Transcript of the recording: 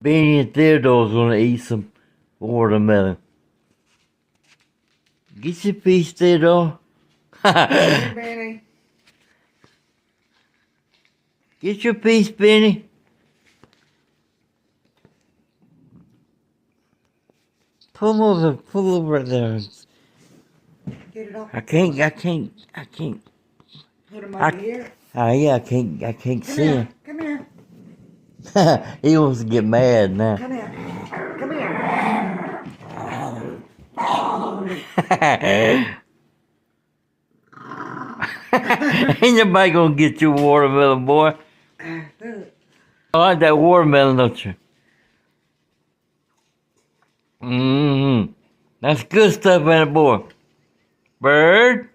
Benny and Theodore's gonna eat some watermelon. Get your piece, Theodore. Benny. Get your piece, Benny. Pull over there. Get it off. I can't. Put him over here. Yeah, I can't Come see here. him. Come here. He wants to get mad now. Come here. Come here. Ain't nobody gonna get you watermelon, boy. I like that watermelon, don't you? That's good stuff, man, boy. Bird.